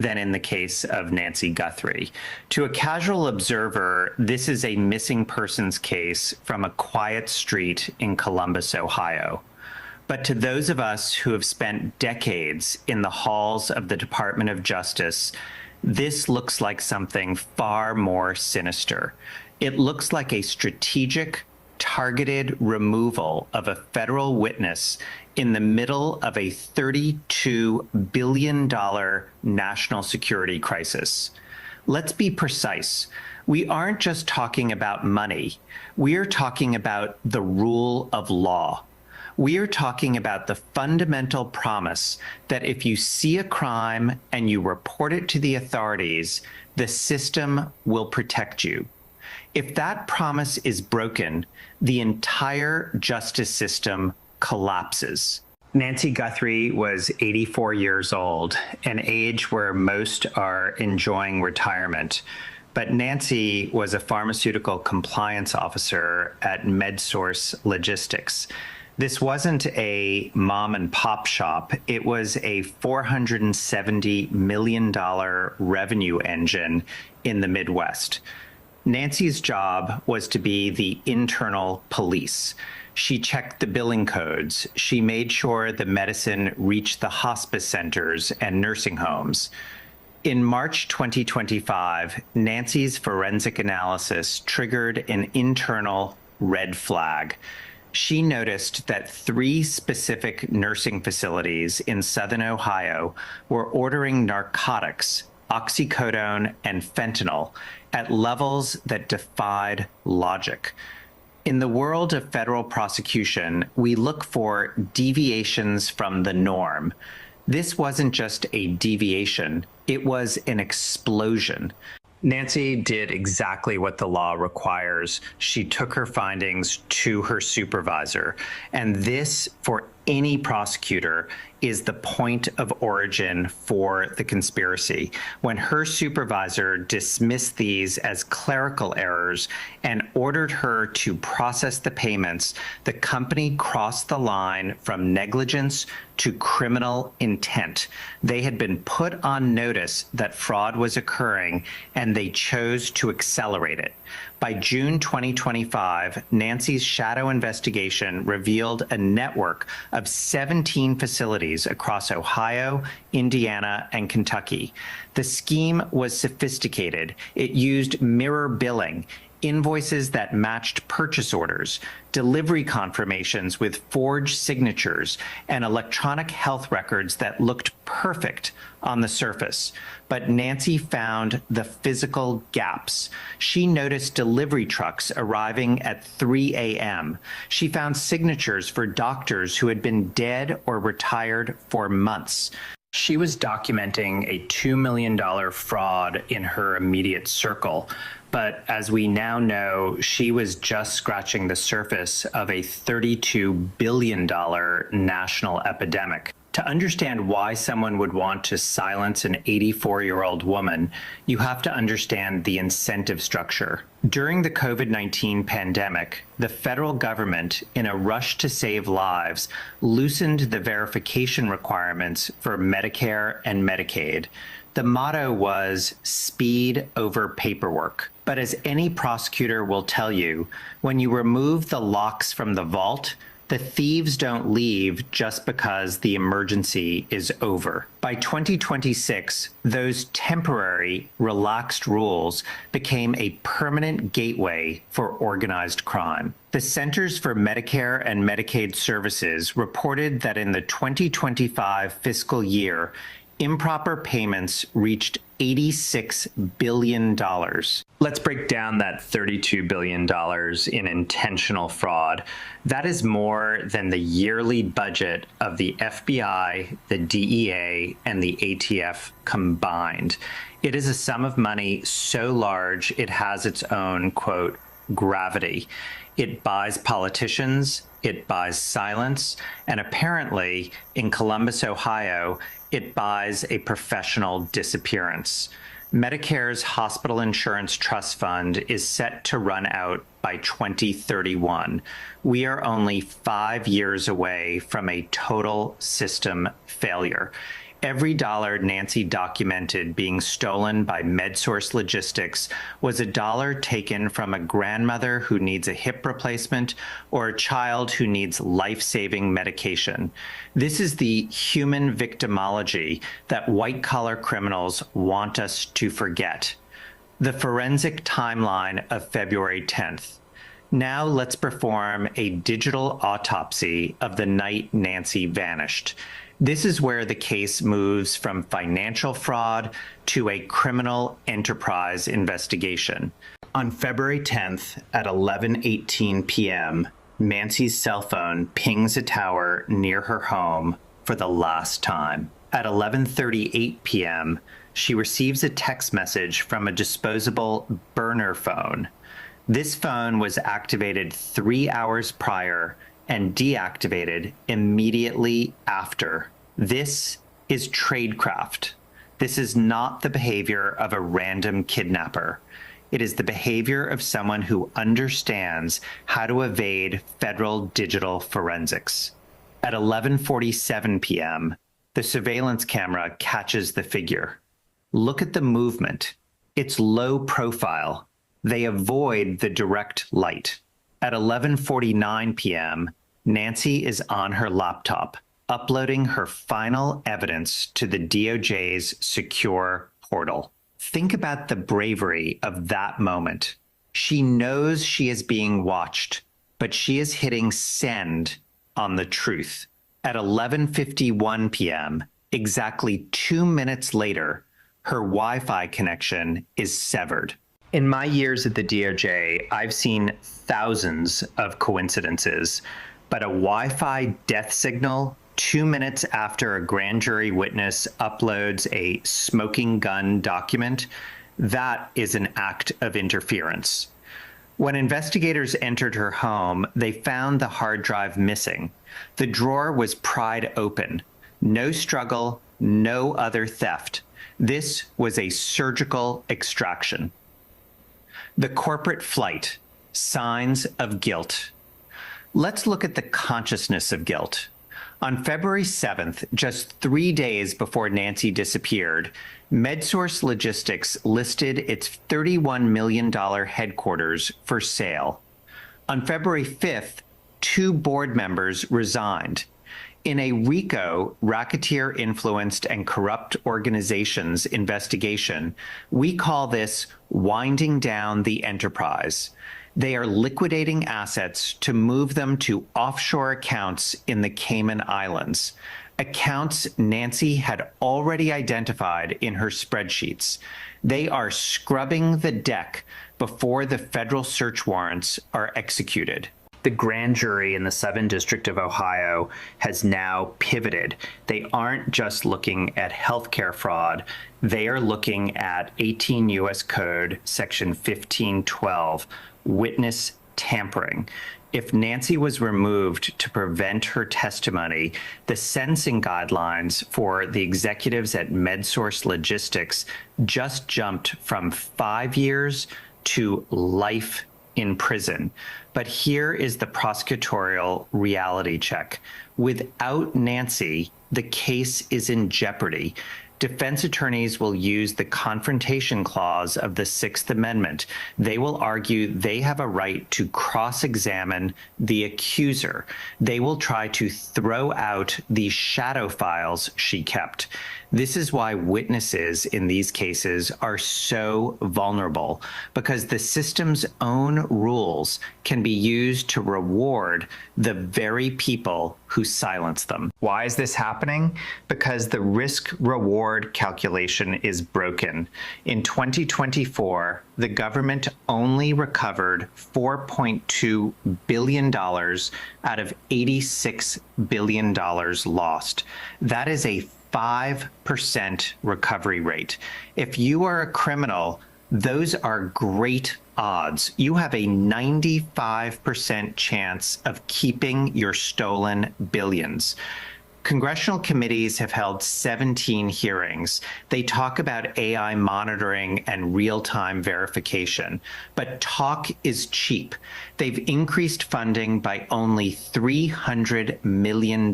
than in the case of Nancy Guthrie. To a casual observer, this is a missing persons case from a quiet street in Columbus, Ohio. But to those of us who have spent decades in the halls of the Department of Justice, this looks like something far more sinister. It looks like a strategic, targeted removal of a federal witness in the middle of a $32 billion national security crisis. Let's be precise. We aren't just talking about money. We are talking about the rule of law. We are talking about the fundamental promise that if you see a crime and you report it to the authorities, the system will protect you. If that promise is broken, the entire justice system collapses. Nancy Guthrie was 84 years old, an age where most are enjoying retirement. But Nancy was a pharmaceutical compliance officer at MedSource Logistics. This wasn't a mom and pop shop. It was a $470 million revenue engine in the Midwest. Nancy's job was to be the internal police. She checked the billing codes. She made sure the medicine reached the hospice centers and nursing homes. In March 2025, Nancy's forensic analysis triggered an internal red flag. She noticed that 3 specific nursing facilities in Southern Ohio were ordering narcotics, oxycodone and fentanyl, at levels that defied logic. In the world of federal prosecution, we look for deviations from the norm. This wasn't just a deviation, it was an explosion. Nancy did exactly what the law requires. She took her findings to her supervisor. And this, for any prosecutor, is the point of origin for the conspiracy. When her supervisor dismissed these as clerical errors and ordered her to process the payments, the company crossed the line from negligence to criminal intent. They had been put on notice that fraud was occurring, and they chose to accelerate it. By June 2025, Nancy's shadow investigation revealed a network of 17 facilities across Ohio, Indiana, and Kentucky. The scheme was sophisticated. It used mirror billing, invoices that matched purchase orders, delivery confirmations with forged signatures, and electronic health records that looked perfect on the surface. But Nancy found the physical gaps. She noticed delivery trucks arriving at 3 a.m. She found signatures for doctors who had been dead or retired for months. She was documenting a $2 million fraud in her immediate circle. But as we now know, she was just scratching the surface of a $32 billion national epidemic. To understand why someone would want to silence an 84-year-old woman, you have to understand the incentive structure. During the COVID-19 pandemic, the federal government, in a rush to save lives, loosened the verification requirements for Medicare and Medicaid. The motto was speed over paperwork. But as any prosecutor will tell you, when you remove the locks from the vault, the thieves don't leave just because the emergency is over. By 2026, those temporary, relaxed rules became a permanent gateway for organized crime. The Centers for Medicare and Medicaid Services reported that in the 2025 fiscal year, improper payments reached $86 billion. Let's break down that $32 billion in intentional fraud. That is more than the yearly budget of the FBI, the DEA, and the ATF combined. It is a sum of money so large it has its own, quote, gravity. It buys politicians, it buys silence, and apparently, in Columbus, Ohio, it buys a professional disappearance. Medicare's Hospital Insurance Trust Fund is set to run out by 2031. We are only 5 years away from a total system failure. Every dollar Nancy documented being stolen by MedSource Logistics was a dollar taken from a grandmother who needs a hip replacement or a child who needs life-saving medication. This is the human victimology that white-collar criminals want us to forget. The forensic timeline of February 10th. Now let's perform a digital autopsy of the night Nancy vanished. This is where the case moves from financial fraud to a criminal enterprise investigation. On February 10th at 11:18 p.m., Nancy's cell phone pings a tower near her home for the last time. At 11:38 p.m., she receives a text message from a disposable burner phone. This phone was activated 3 hours prior and deactivated immediately after. This is tradecraft. This is not the behavior of a random kidnapper. It is the behavior of someone who understands how to evade federal digital forensics. At 11:47 p.m., the surveillance camera catches the figure. Look at the movement. It's low profile. They avoid the direct light. At 11:49 p.m., Nancy is on her laptop, uploading her final evidence to the DOJ's secure portal. Think about the bravery of that moment. She knows she is being watched, but she is hitting send on the truth. At 11:51 p.m., exactly 2 minutes later, her Wi-Fi connection is severed. In my years at the DOJ, I've seen thousands of coincidences, but a Wi-Fi death signal 2 minutes after a grand jury witness uploads a smoking gun document, that is an act of interference. When investigators entered her home, they found the hard drive missing. The drawer was pried open. No struggle, no other theft. This was a surgical extraction. The corporate flight, signs of guilt. Let's look at the consciousness of guilt. On February 7th, just 3 days before Nancy disappeared, MedSource Logistics listed its $31 million headquarters for sale. On February 5th, 2 board members resigned. In a RICO, Racketeer-Influenced and Corrupt Organizations investigation, we call this winding down the enterprise. They are liquidating assets to move them to offshore accounts in the Cayman Islands, accounts Nancy had already identified in her spreadsheets. They are scrubbing the deck before the federal search warrants are executed. The grand jury in the Southern District of Ohio has now pivoted. They aren't just looking at healthcare fraud. They are looking at 18 U.S. Code, Section 1512, witness tampering. If Nancy was removed to prevent her testimony, the sentencing guidelines for the executives at MedSource Logistics just jumped from 5 years to life in prison. But here is the prosecutorial reality check. Without Nancy, the case is in jeopardy. Defense attorneys will use the confrontation clause of the Sixth Amendment. They will argue they have a right to cross-examine the accuser. They will try to throw out the shadow files she kept. This is why witnesses in these cases are so vulnerable, because the system's own rules can be used to reward the very people who silence them. Why is this happening? Because the risk-reward calculation is broken. In 2024, the government only recovered $4.2 billion out of $86 billion lost. That is a 5% recovery rate. If you are a criminal, those are great odds. You have a 95% chance of keeping your stolen billions. Congressional committees have held 17 hearings. They talk about AI monitoring and real-time verification, but talk is cheap. They've increased funding by only $300 million,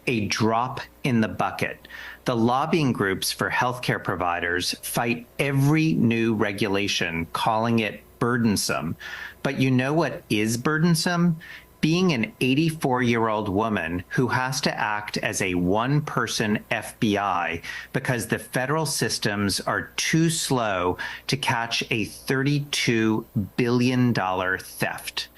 a drop in the bucket. The lobbying groups for healthcare providers fight every new regulation, calling it burdensome. But you know what is burdensome? Being an 84-year-old woman who has to act as a one-person FBI because the federal systems are too slow to catch a $32 billion theft.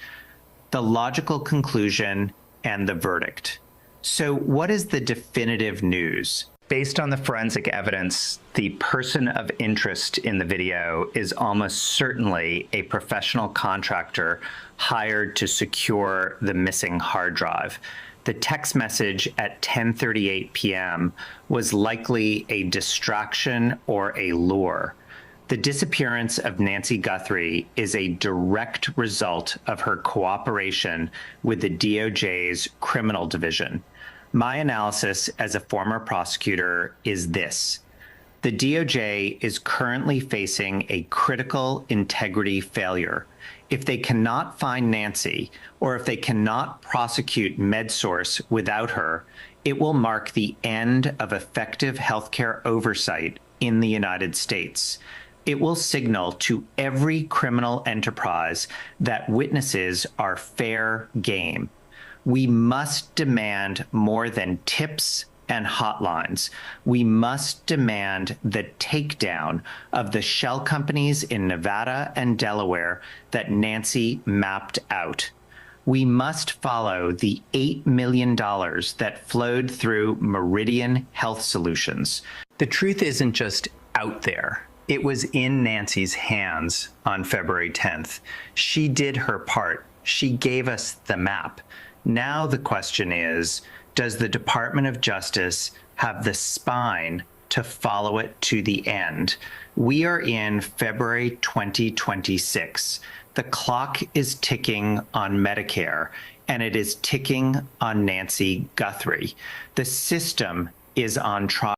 The logical conclusion and the verdict. So what is the definitive news? Based on the forensic evidence, the person of interest in the video is almost certainly a professional contractor hired to secure the missing hard drive. The text message at 10:38 p.m. was likely a distraction or a lure. The disappearance of Nancy Guthrie is a direct result of her cooperation with the DOJ's criminal division. My analysis as a former prosecutor is this. The DOJ is currently facing a critical integrity failure. If they cannot find Nancy, or if they cannot prosecute MedSource without her, it will mark the end of effective healthcare oversight in the United States. It will signal to every criminal enterprise that witnesses are fair game. We must demand more than tips and hotlines. We must demand the takedown of the shell companies in Nevada and Delaware that Nancy mapped out. We must follow the $8 million that flowed through Meridian Health Solutions. The truth isn't just out there. It was in Nancy's hands on February 10th. She did her part. She gave us the map. Now the question is, does the Department of Justice have the spine to follow it to the end? We are in February 2026. The clock is ticking on Medicare, and it is ticking on Nancy Guthrie. The system is on trial.